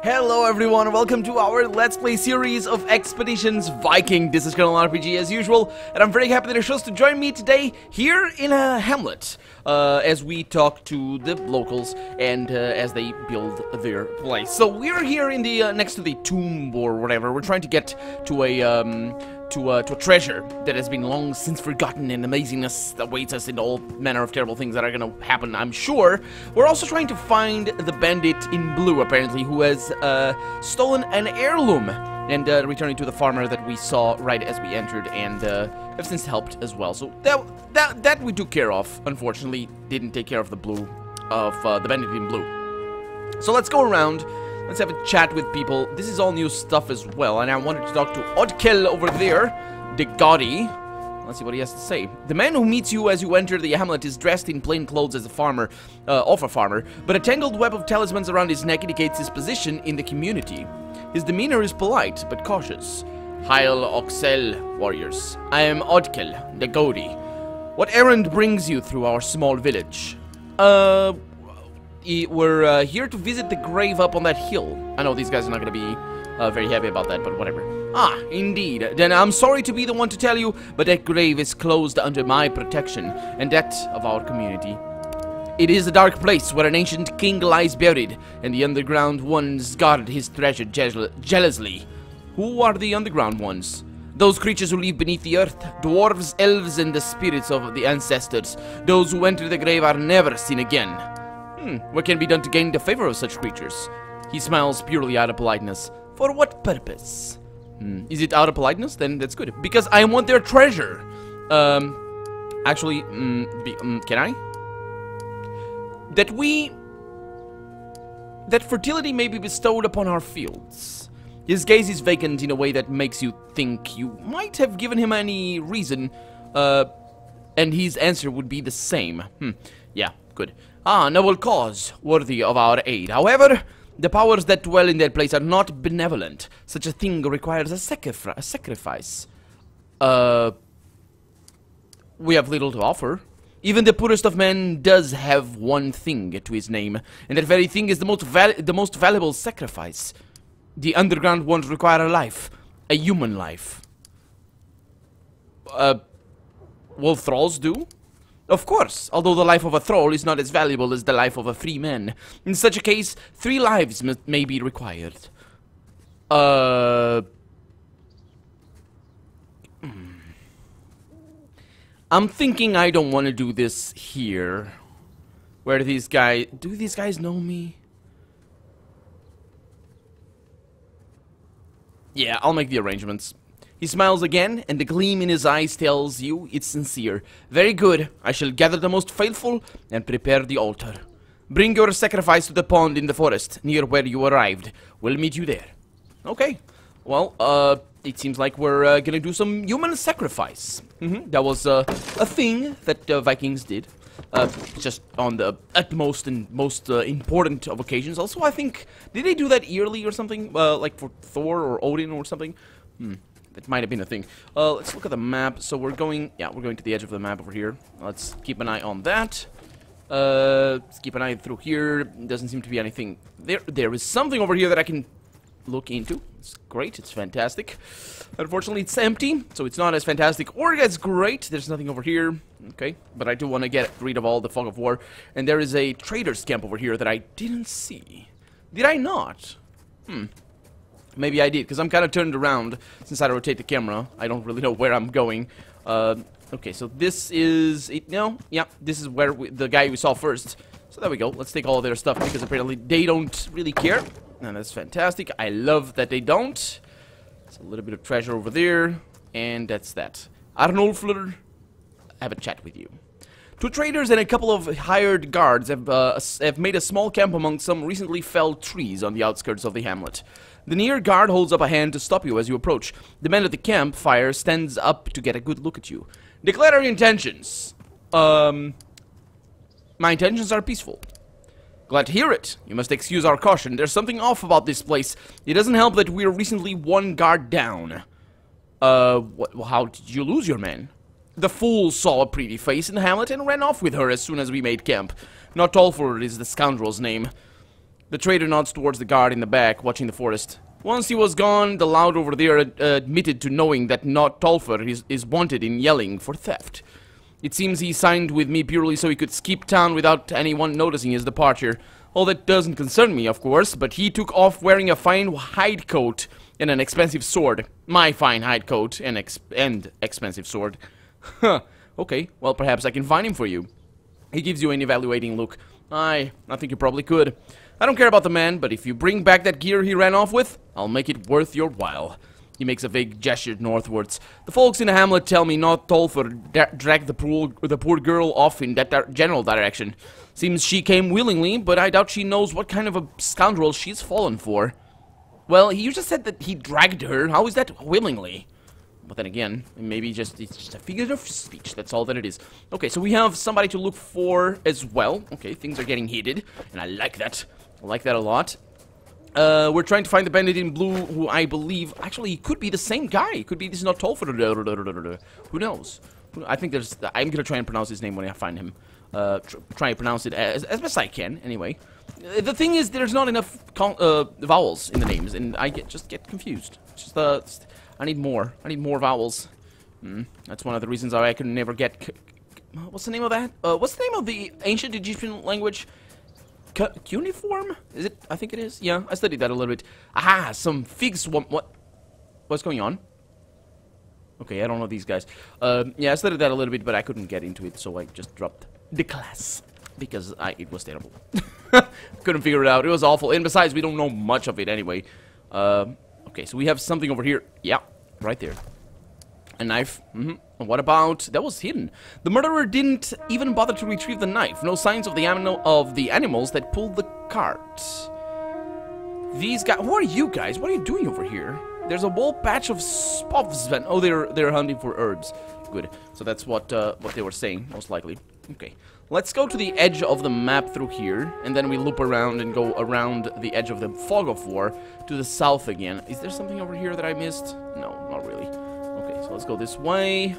Hello everyone, welcome to our Let's Play series of Expeditions Viking. This is Colonel RPG as usual, and I'm very happy that you chose to join me today here in a hamlet as we talk to the locals and as they build their place. So we're here in the next to the tomb or whatever. We're trying to get to a treasure that has been long since forgotten, and amazingness awaits us in all manner of terrible things that are gonna happen, I'm sure. We're also trying to find the bandit in blue, apparently, who has stolen an heirloom and returning to the farmer that we saw right as we entered, and have since helped as well. So that we took care of. Unfortunately, didn't take care of the the bandit in blue. So let's go around. Let's have a chat with people. This is all new stuff as well, and I wanted to talk to Odkel over there, the Gaudy. Let's see what he has to say. The man who meets you as you enter the hamlet is dressed in plain clothes as a farmer, but a tangled web of talismans around his neck indicates his position in the community. His demeanor is polite, but cautious. Hail Oxel, warriors. I am Odkel, the Gaudy. What errand brings you through our small village? We're here to visit the grave up on that hill. I know these guys are not going to be very happy about that, but whatever. Ah, indeed. Then I'm sorry to be the one to tell you, but that grave is closed under my protection, and that of our community. It is a dark place where an ancient king lies buried, and the underground ones guard his treasure jealously. Who are the underground ones? Those creatures who live beneath the earth, dwarves, elves, and the spirits of the ancestors. Those who enter the grave are never seen again. What can be done to gain the favor of such creatures? He smiles purely out of politeness. For what purpose? Is it out of politeness? Then that's good. Because I want their treasure. Actually, can I? That fertility may be bestowed upon our fields. His gaze is vacant in a way that makes you think you might have given him any reason, and his answer would be the same. Yeah, good. Ah, noble cause, worthy of our aid. However, the powers that dwell in that place are not benevolent. Such a thing requires a sacrifice. We have little to offer. Even the poorest of men does have one thing to his name, and that very thing is the most valuable sacrifice. The underground ones require a life, a human life. Will thralls do? Of course, although the life of a thrall is not as valuable as the life of a free man. In such a case, 3 lives may be required. I'm thinking I don't want to do this here. Where do these guys know me? Yeah, I'll make the arrangements. He smiles again, and the gleam in his eyes tells you it's sincere. Very good. I shall gather the most faithful and prepare the altar. Bring your sacrifice to the pond in the forest, near where you arrived. We'll meet you there. Okay. Well, it seems like we're gonna do some human sacrifice. That was a thing that Vikings did. Just on the utmost and most important of occasions. Also, I think, did they do that yearly or something? Like for Thor or Odin or something? That might have been a thing. Let's look at the map. So we're going to the edge of the map over here. Let's keep an eye on that. Let's keep an eye through here. Doesn't seem to be anything. There is something over here that I can look into. It's great. It's fantastic. Unfortunately, it's empty, so it's not as fantastic or as great. There's nothing over here. Okay, but I do want to get rid of all the fog of war. And there is a trader's camp over here that I didn't see. Did I not? Maybe I did, because I'm kind of turned around since I rotate the camera. I don't really know where I'm going. Okay, so this is it now. Yeah, this is where the guy we saw first. So there we go. Let's take all of their stuff, because apparently they don't really care. And that's fantastic. I love that they don't. There's a little bit of treasure over there. And that's that. Arnulfur, have a chat with you. 2 traders and a couple of hired guards have made a small camp among some recently felled trees on the outskirts of the hamlet. The near guard holds up a hand to stop you as you approach. The man at the campfire stands up to get a good look at you. Declare your intentions. My intentions are peaceful. Glad to hear it. You must excuse our caution. There's something off about this place. It doesn't help that we're recently 1 guard down. How did you lose your man? The fool saw a pretty face in the hamlet and ran off with her as soon as we made camp. Not Tolford is the scoundrel's name. The trader nods towards the guard in the back, watching the forest. Once he was gone, the loud over there admitted to knowing that not Tolfer is wanted in yelling for theft. It seems he signed with me purely so he could skip town without anyone noticing his departure. All that doesn't concern me, of course, but he took off wearing a fine hide coat and an expensive sword. My fine hide coat and expensive sword. Huh. Okay, well, perhaps I can find him for you. He gives you an evaluating look. I think you probably could. I don't care about the man, but if you bring back that gear he ran off with, I'll make it worth your while. He makes a vague gesture northwards. The folks in the hamlet tell me not Tolfer dragged the poor girl off in that general direction. Seems she came willingly, but I doubt she knows what kind of a scoundrel she's fallen for. Well, you just said that he dragged her. How is that willingly? But then again, maybe it's just a figure of speech. That's all that it is. Okay, so we have somebody to look for as well. Okay, things are getting heated, and I like that. I like that a lot. We're trying to find the bandit in blue, who I believe... Actually, he could be the same guy. It could be this is not Tolfer. Who knows? I think there's... I'm going to try and pronounce his name when I find him. Try and pronounce it as best I can, anyway. The thing is, there's not enough vowels in the names, and I just get confused. I need more. I need more vowels. That's one of the reasons why I could never get... What's the name of that? What's the name of the ancient Egyptian language? Cuneiform? Is it? I think it is. Yeah, I studied that a little bit. Aha, some fig swamp. What's going on? Okay, I don't know these guys. Yeah, I studied that a little bit, but I couldn't get into it, so I just dropped the class. Because it was terrible. Couldn't figure it out. It was awful. And besides, we don't know much of it anyway. Okay, so we have something over here. Yeah, right there. A knife. What about... That was hidden. The murderer didn't even bother to retrieve the knife. No signs of the animals that pulled the cart. These guys... Who are you guys? What are you doing over here? There's a whole patch of spovsven. Oh, they're hunting for herbs. Good. So that's what they were saying, most likely. Okay. Let's go to the edge of the map through here, and then we loop around and go around the edge of the Fog of War to the south again. Is there something over here that I missed? No, not really. Okay, so let's go this way.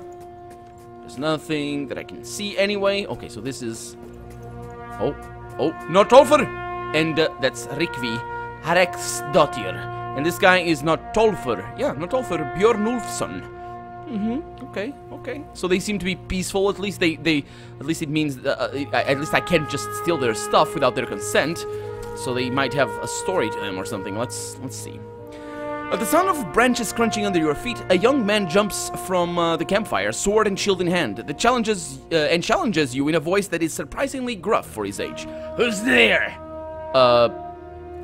There's nothing that I can see anyway. Okay, so this is... Oh, not Tolfer! And that's Rikvi Hareksdottir. And this guy is not Tolfer. Yeah, not Tolfer, Björnulfsson. Okay. So they seem to be peaceful. At least at least it means at least I can't just steal their stuff without their consent. So they might have a story to them or something. Let's see. At the sound of branches crunching under your feet, a young man jumps from the campfire, sword and shield in hand. That challenges you in a voice that is surprisingly gruff for his age. Who's there?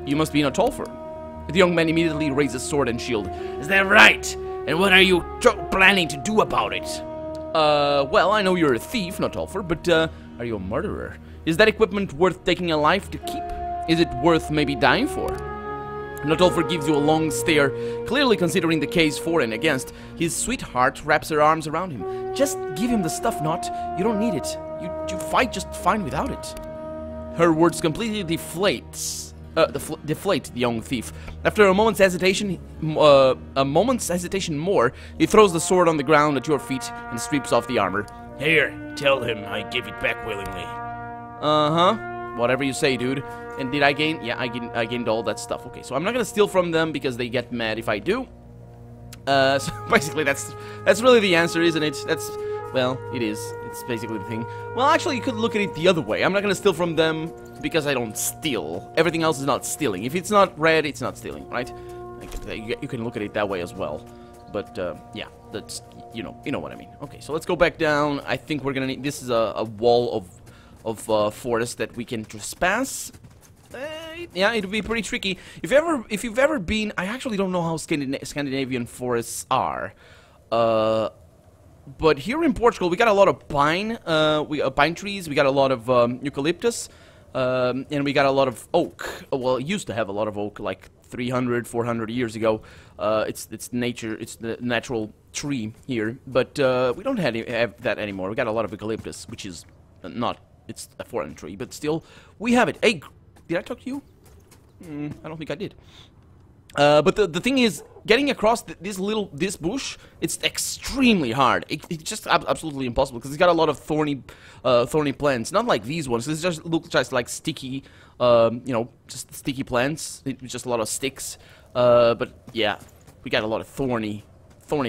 You must be in a Tolfer. The young man immediately raises sword and shield. Is that right? And what are you planning to do about it? Well, I know you're a thief, not Tolfer, but are you a murderer? Is that equipment worth taking a life to keep? Is it worth maybe dying for? Notolfer gives you a long stare, clearly considering the case for and against. His sweetheart wraps her arms around him. Just give him the stuff, Not. You don't need it. You fight just fine without it. Her words completely deflate the young thief. After a moment's hesitation more, he throws the sword on the ground at your feet and strips off the armor. Here, tell him I give it back willingly. Whatever you say, dude. And did I gain? Yeah, I gained all that stuff. Okay, so I'm not gonna steal from them because they get mad if I do. So basically that's really the answer, isn't it? Well, it is. It's basically the thing. Well, actually, you could look at it the other way. I'm not gonna steal from them because I don't steal. Everything else is not stealing. If it's not red, it's not stealing, right? You can look at it that way as well. But yeah, that's you know what I mean. Okay, so let's go back down. I think we're gonna need. This is a wall of forest that we can trespass. Yeah, it'll be pretty tricky. If you've ever been, I actually don't know how Scandinavian forests are. But here in Portugal, we got a lot of pine trees. We got a lot of eucalyptus, and we got a lot of oak. Well, it used to have a lot of oak, like 300, 400 years ago. It's nature. It's the natural tree here, but we don't have that anymore. We got a lot of eucalyptus, which is not. It's a foreign tree, but still, we have it. Hey, did I talk to you? I don't think I did. But the thing is, getting across this bush, it's extremely hard. It's just absolutely impossible because it's got a lot of thorny plants. Not like these ones. This just looks just like sticky, you know, just sticky plants. It's just a lot of sticks. But yeah, we got a lot of thorny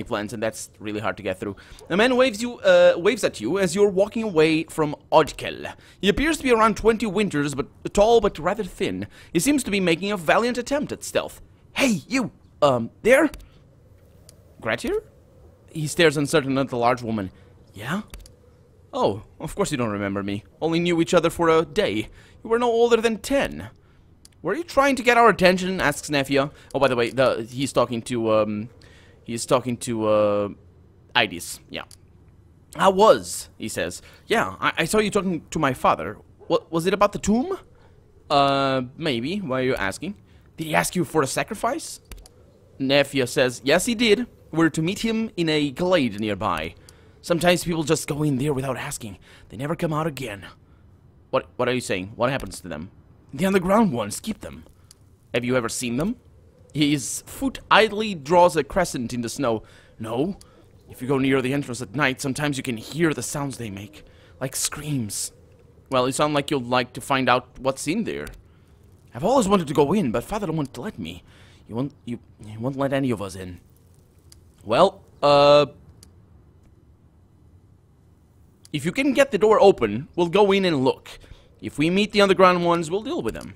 plants, and that's really hard to get through. A man waves at you as you're walking away from Odkel. He appears to be around 20 winters, but tall but rather thin. He seems to be making a valiant attempt at stealth. Hey, you! There? Gratier? He stares uncertain at the large woman. Yeah? Oh, of course you don't remember me. Only knew each other for a day. You were no older than 10. Were you trying to get our attention? Asks Nefia. Oh, by the way, he's talking to, Idis. Yeah. I was, he says. Yeah, I saw you talking to my father. What, was it about the tomb? Maybe. Why are you asking? Did he ask you for a sacrifice? Nefia says, yes, he did. We're to meet him in a glade nearby. Sometimes people just go in there without asking. They never come out again. What are you saying? What happens to them? The underground ones keep them. Have you ever seen them? His foot idly draws a crescent in the snow. No. If you go near the entrance at night, sometimes you can hear the sounds they make. Like screams. Well, you sound like you'd like to find out what's in there. I've always wanted to go in, but Father won't let me. He won't let any of us in. Well, if you can get the door open, we'll go in and look. If we meet the underground ones, we'll deal with them.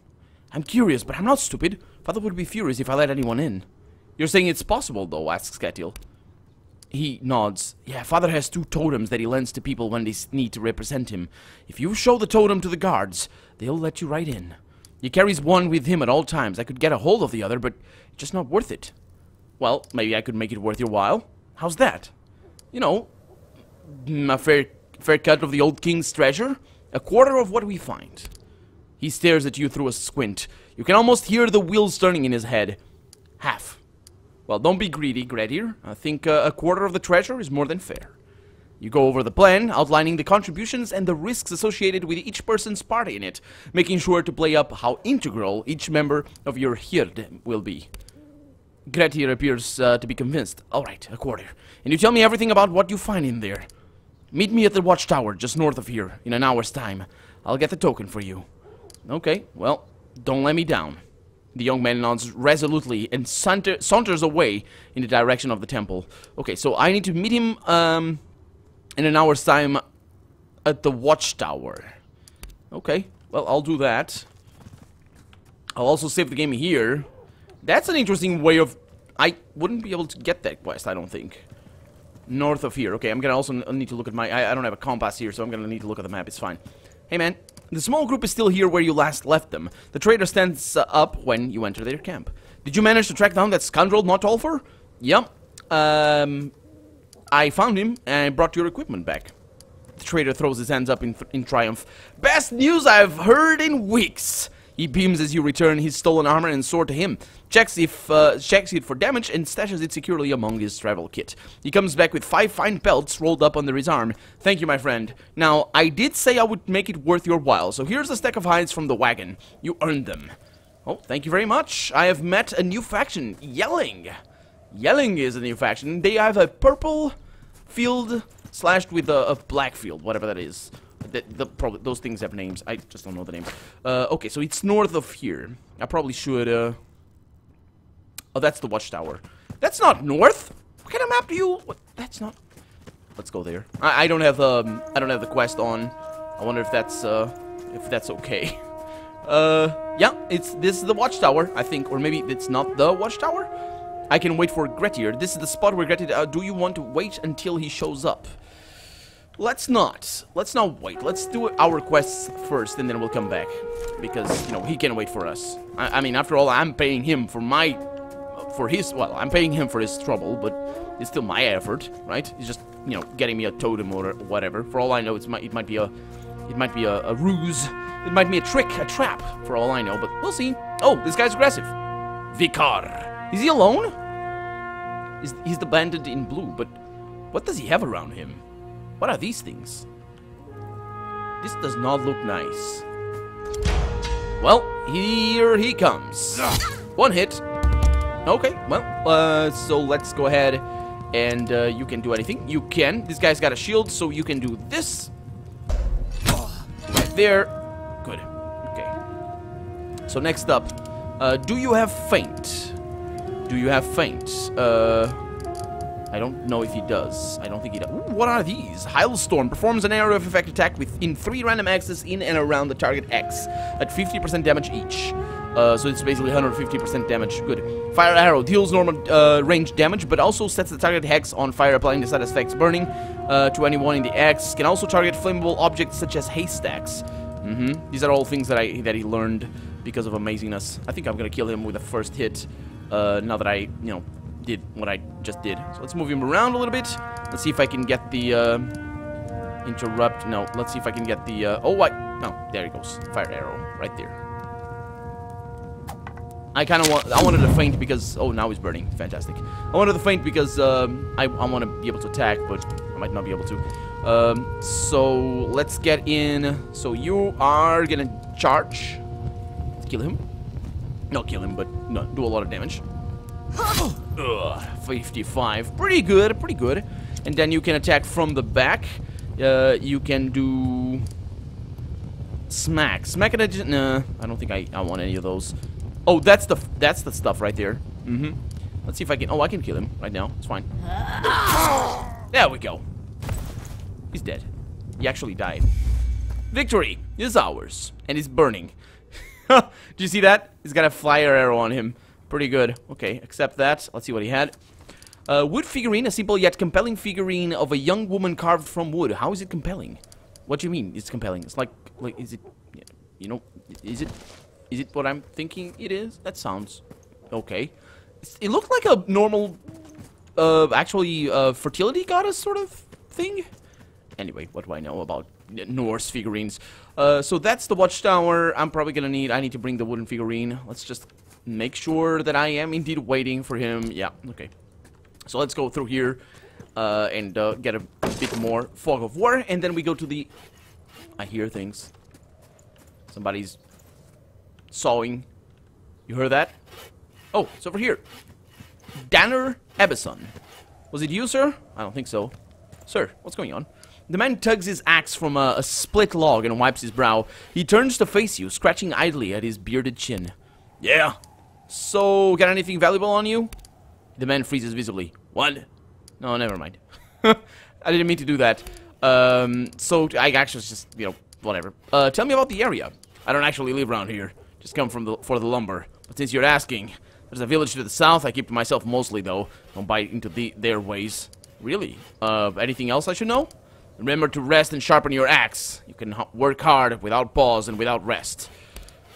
I'm curious, but I'm not stupid. Father would be furious if I let anyone in. You're saying it's possible, though, asks Ketiel. He nods. Yeah, Father has 2 totems that he lends to people when they need to represent him. If you show the totem to the guards, they'll let you right in. He carries one with him at all times. I could get a hold of the other, but it's just not worth it. Well, maybe I could make it worth your while. How's that? You know, a fair cut of the old king's treasure. A quarter of what we find. He stares at you through a squint. You can almost hear the wheels turning in his head. Half. Well, don't be greedy, Gretier. I think a quarter of the treasure is more than fair. You go over the plan, outlining the contributions and the risks associated with each person's part in it, making sure to play up how integral each member of your hird will be. Gretier appears to be convinced. Alright, a quarter. And you tell me everything about what you find in there. Meet me at the watchtower just north of here in an hour's time. I'll get the token for you. Okay, well, don't let me down. The young man nods resolutely and saunters away in the direction of the temple. Okay, so I need to meet him in an hour's time at the watchtower. Okay, well, I'll do that. I'll also save the game here. That's an interesting way of... I wouldn't be able to get that quest, I don't think. North of here. Okay, I'm gonna also need to look at my... I don't have a compass here, so I'm gonna need to look at the map. It's fine. Hey, man. The small group is still here where you last left them. The trader stands up when you enter their camp. Did you manage to track down that scoundrel Notolfer? Yep. I found him and brought your equipment back. The trader throws his hands up in triumph. Best news I've heard in weeks! He beams as you return his stolen armor and sword to him, checks it for damage, and stashes it securely among his travel kit. He comes back with 5 fine belts rolled up under his arm. Thank you, my friend. Now, I did say I would make it worth your while, so here's a stack of hides from the wagon. You earned them. Oh, thank you very much. I have met a new faction, Yelling. Yelling is a new faction. They have a purple field slashed with a black field, whatever that is. Probably those things have names. I just don't know the name. Okay, so it's north of here. I probably should. Oh, that's the watchtower. That's not north. What kind of map do you? What? That's not. Let's go there. I don't have the quest on. I wonder if that's okay. Yeah, this is the watchtower, I think, or maybe it's not the watchtower. I can wait for Gretier. This is the spot where Gretier. Do you want to wait until he shows up? Let's not wait. Let's do our quests first, and then we'll come back. Because, you know, he can wait for us. I mean, after all, I'm paying him for I'm paying him for his trouble, but it's still my effort, right? He's just, you know, getting me a totem or whatever. For all I know, it might be a ruse. It might be a trick, a trap, for all I know, but we'll see. Oh, this guy's aggressive. Vicar. Is he alone? He's the bandit in blue, but what does he have around him? What are these things? This does not look nice. Well, here he comes. One hit. Okay, well, so let's go ahead and you can do anything. You can. This guy's got a shield, so you can do this. Right there. Good. Okay. So next up, do you have feint? Do you have feint? I don't know if he does. I don't think he does. Ooh, what are these? Hailstorm performs an area of effect attack within 3 random axes in and around the target X at 50% damage each. So it's basically 150% damage. Good. Fire arrow deals normal range damage, but also sets the target hex on fire, applying the side effects burning to anyone in the X. Can also target flammable objects such as haystacks. These are all things that he learned because of amazingness. I think I'm gonna kill him with the first hit. Now that I, did what I just did. So let's move him around a little bit. Let's see if I can get the interrupt. No, let's see if I can get the oh, what? No, there he goes. Fire arrow right there. I wanted to feint because now he's burning. Fantastic. I wanted to feint because I want to be able to attack, but I might not be able to. So let's get in. So you are gonna charge. Let's kill him. Not kill him, but no, do a lot of damage. 55. Pretty good, pretty good. And then you can attack from the back. You can do smack. Smack at a... Nah, I don't think I want any of those. Oh, that's the stuff right there. Let's see if I can... Oh, I can kill him right now. It's fine. There we go. He's dead. He actually died. Victory is ours. And he's burning. Do you see that? He's got a fire arrow on him. Pretty good. Okay, accept that. Let's see what he had. Wood figurine, a simple yet compelling figurine of a young woman carved from wood. How is it compelling? What do you mean it's compelling? It's like is it, is it what I'm thinking it is? That sounds okay. It looked like a normal, actually, fertility goddess sort of thing. Anyway, what do I know about Norse figurines? So that's the watchtower. I'm probably gonna I need to bring the wooden figurine. Let's just make sure that I am indeed waiting for him. Yeah, okay. So let's go through here and get a bit more fog of war, and then we go to the... I hear things. Somebody's sawing. You heard that? Oh, it's over here. Danner Ebbison. Was it you, sir? I don't think so. Sir, what's going on? The man tugs his axe from a split log and wipes his brow. He turns to face you, scratching idly at his bearded chin. Yeah. So, got anything valuable on you? The man freezes visibly. What? No, never mind. I didn't mean to do that. So, I actually just, whatever. Tell me about the area. I don't actually live around here. Just come for the lumber. But since you're asking, there's a village to the south. I keep to myself mostly, though. Don't bite into their ways. Really? Anything else I should know? Remember to rest and sharpen your axe. You can work hard without pause and without rest.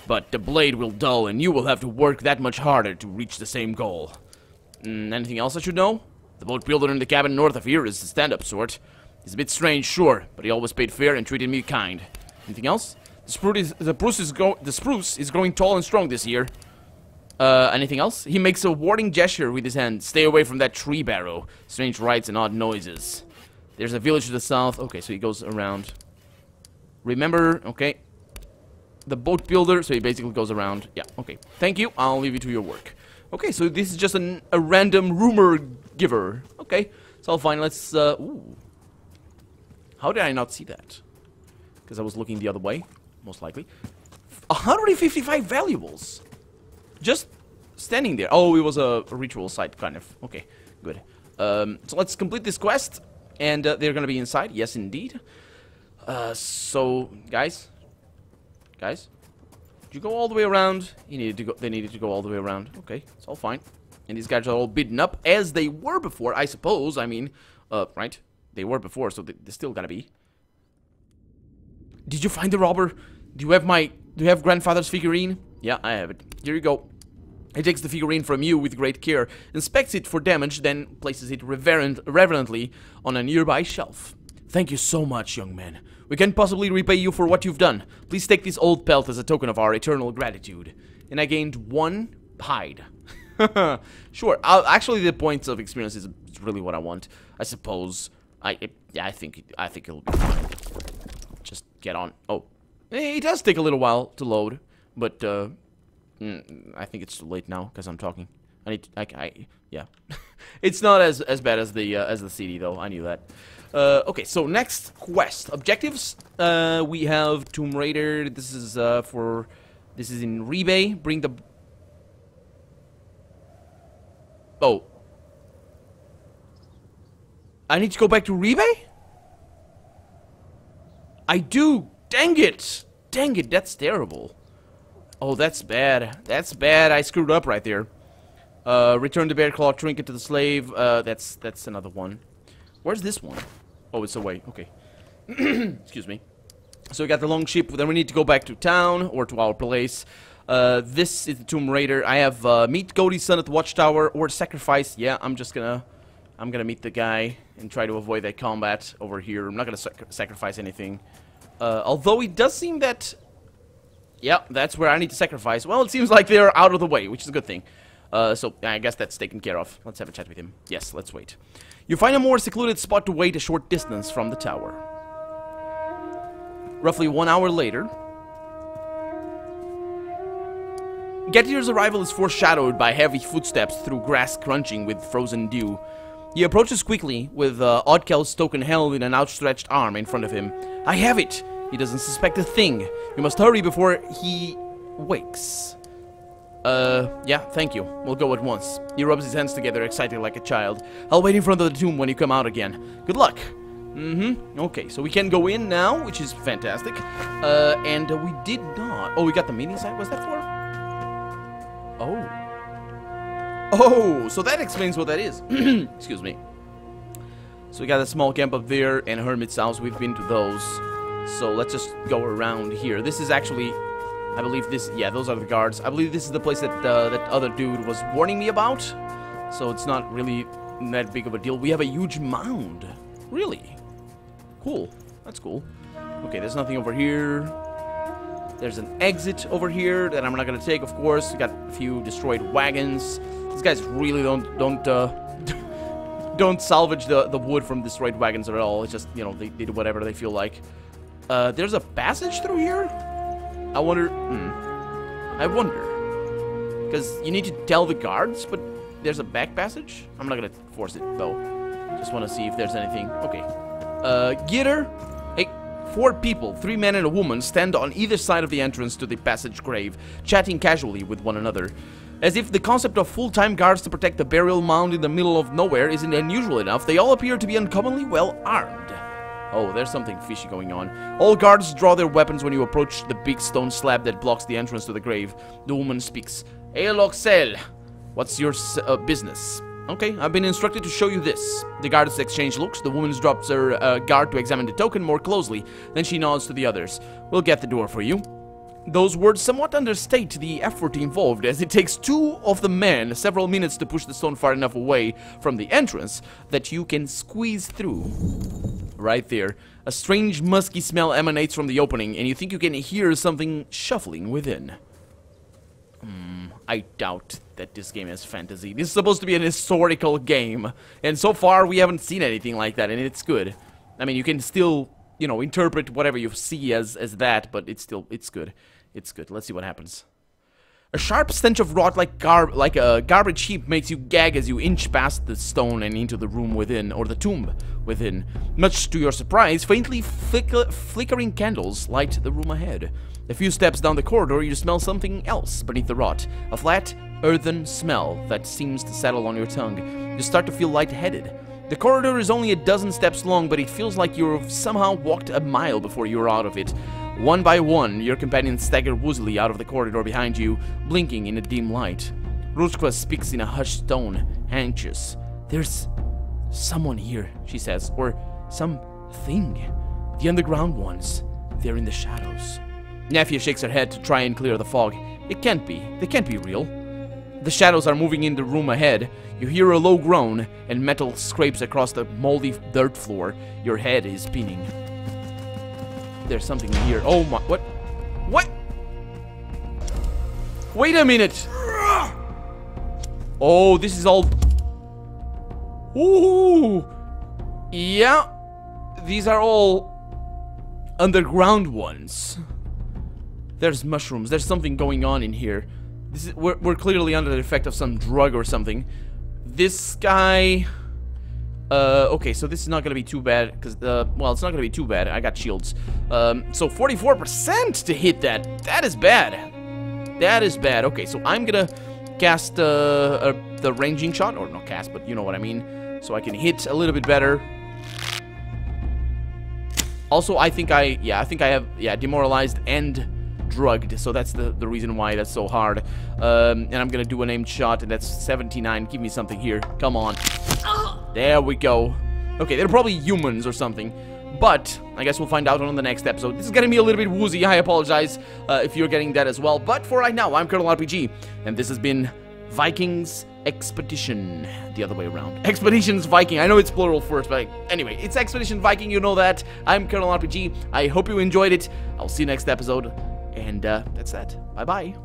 But the blade will dull, and you will have to work that much harder to reach the same goal. Anything else I should know? The boat builder in the cabin north of here is the stand-up sort. He's a bit strange, sure, but he always paid fair and treated me kind. Anything else? The spruce is growing tall and strong this year. Anything else? He makes a warning gesture with his hand. Stay away from that tree barrow. Strange rites and odd noises. There's a village to the south. Okay, so he goes around. Remember, okay. The boat builder, so he basically goes around. Yeah, okay. Thank you. I'll leave you to your work. Okay, so this is just a random rumor giver. Okay, so fine. Let's, ooh. How did I not see that? Because I was looking the other way, most likely. 155 valuables. Just standing there. Oh, it was a ritual site, kind of. Okay, good. So let's complete this quest. And they're gonna be inside. Yes, indeed. So, guys, did you go all the way around? They needed to go all the way around. Okay, it's all fine. And these guys are all beaten up as they were before, I suppose. I mean, right? They were before, so they're still gotta be. Did you find the robber? Do you have grandfather's figurine? Yeah, I have it. Here you go. He takes the figurine from you with great care, inspects it for damage, then places it reverently on a nearby shelf. Thank you so much, young man. We can't possibly repay you for what you've done. Please take this old pelt as a token of our eternal gratitude. And I gained 1 hide. Sure. Actually, the points of experience is really what I want. I suppose. Yeah, I think it'll be fine. Just get on. Oh, it does take a little while to load, but I think it's too late now because I'm talking. I need to, yeah. It's not as bad as the CD though. I knew that. Okay, so next quest objectives. We have Tomb Raider. This is this is in Rebay. Bring the. Oh. I need to go back to Rebay? I do. Dang it. Dang it. That's terrible. Oh, that's bad. That's bad. I screwed up right there. Return the bear claw trinket to the slave. That's another one. Where's this one? Oh, it's away. Okay. Excuse me. So we got the long ship. Then we need to go back to town or to our place. This is the Tomb Raider. I have meet Cody's son at the watchtower or sacrifice. Yeah, I'm gonna meet the guy and try to avoid that combat over here. I'm not gonna sacrifice anything. Although it does seem that, yeah, that's where I need to sacrifice. Well, it seems like they're out of the way, which is a good thing. So I guess that's taken care of. Let's have a chat with him. Yes, let's wait. You find a more secluded spot to wait a short distance from the tower. Roughly 1 hour later, Getier's arrival is foreshadowed by heavy footsteps through grass crunching with frozen dew. He approaches quickly, with Oddkel's token held in an outstretched arm in front of him. I have it! He doesn't suspect a thing. You must hurry before he wakes. Yeah, thank you. We'll go at once. He rubs his hands together, excited like a child. I'll wait in front of the tomb when you come out again. Good luck. Okay, so we can go in now, which is fantastic. And we did not... Oh, we got the meeting site? What's that for? Oh, so that explains what that is. Excuse me. So we got a small camp up there and Hermit's house. We've been to those. So let's just go around here. This is actually, I believe this, yeah, those are the guards. I believe this is the place that that other dude was warning me about. So it's not really that big of a deal. We have a huge mound. Really? Cool. That's cool. Okay, there's nothing over here. There's an exit over here that I'm not gonna take, of course. We got a few destroyed wagons. These guys really don't salvage the wood from destroyed wagons at all. It's just, you know, they do whatever they feel like. There's a passage through here? I wonder, because you need to tell the guards, but there's a back passage? I'm not gonna force it, though. Just want to see if there's anything. Okay. Gitter. Hey, 4 people, 3 men and a woman, stand on either side of the entrance to the passage grave, chatting casually with one another. As if the concept of full-time guards to protect the burial mound in the middle of nowhere isn't unusual enough, they all appear to be uncommonly well armed. Oh, there's something fishy going on. All guards draw their weapons when you approach the big stone slab that blocks the entrance to the grave. The woman speaks. Hey, Loxel, what's your business? Okay, I've been instructed to show you this. The guards exchange looks. The woman drops her guard to examine the token more closely. Then she nods to the others. We'll get the door for you. Those words somewhat understate the effort involved, as it takes 2 of the men several minutes to push the stone far enough away from the entrance that you can squeeze through. Right there. A strange musky smell emanates from the opening, and you think you can hear something shuffling within. I doubt that this game has fantasy. This is supposed to be an historical game, and so far we haven't seen anything like that, and it's good. I mean, you can still, you know, interpret whatever you see as that, but it's good. It's good. Let's see what happens. A sharp stench of rot like a garbage heap makes you gag as you inch past the stone and into the room within, or the tomb within. Much to your surprise, faintly flickering candles light the room ahead. A few steps down the corridor, you smell something else beneath the rot. A flat, earthen smell that seems to settle on your tongue. You start to feel lightheaded. The corridor is only a dozen steps long, but it feels like you've somehow walked a mile before you're out of it. One by one, your companions stagger woozily out of the corridor behind you, blinking in the dim light. Ruchka speaks in a hushed tone, anxious. There's someone here, she says, or something. The underground ones. They're in the shadows. Nafia shakes her head to try and clear the fog. It can't be. They can't be real. The shadows are moving in the room ahead. You hear a low groan, and metal scrapes across the moldy dirt floor. Your head is spinning. There's something here. Oh my... What? What? Wait a minute! Oh, this is all... Ooh! Yeah. These are all... underground ones. There's mushrooms. There's something going on in here. we're clearly under the effect of some drug or something. This guy... okay, so this is not gonna be too bad, because, well, it's not gonna be too bad. I got shields. So 44% to hit that. That is bad. That is bad. Okay, so I'm gonna cast, the ranging shot. Or not cast, but you know what I mean. So I can hit a little bit better. Also, I think I have, demoralized and drugged. So that's the reason why that's so hard. And I'm gonna do a named shot, and that's 79. Give me something here. Come on. There we go. Okay, they're probably humans or something. But I guess we'll find out on the next episode. This is getting me a little bit woozy. I apologize if you're getting that as well. But for right now, I'm Colonel RPG. And this has been Vikings Expedition. The other way around. Expeditions Viking. I know it's plural first, but anyway, it's Expedition Viking. You know that. I'm Colonel RPG. I hope you enjoyed it. I'll see you next episode. And that's that. Bye-bye.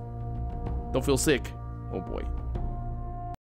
Don't feel sick. Oh boy.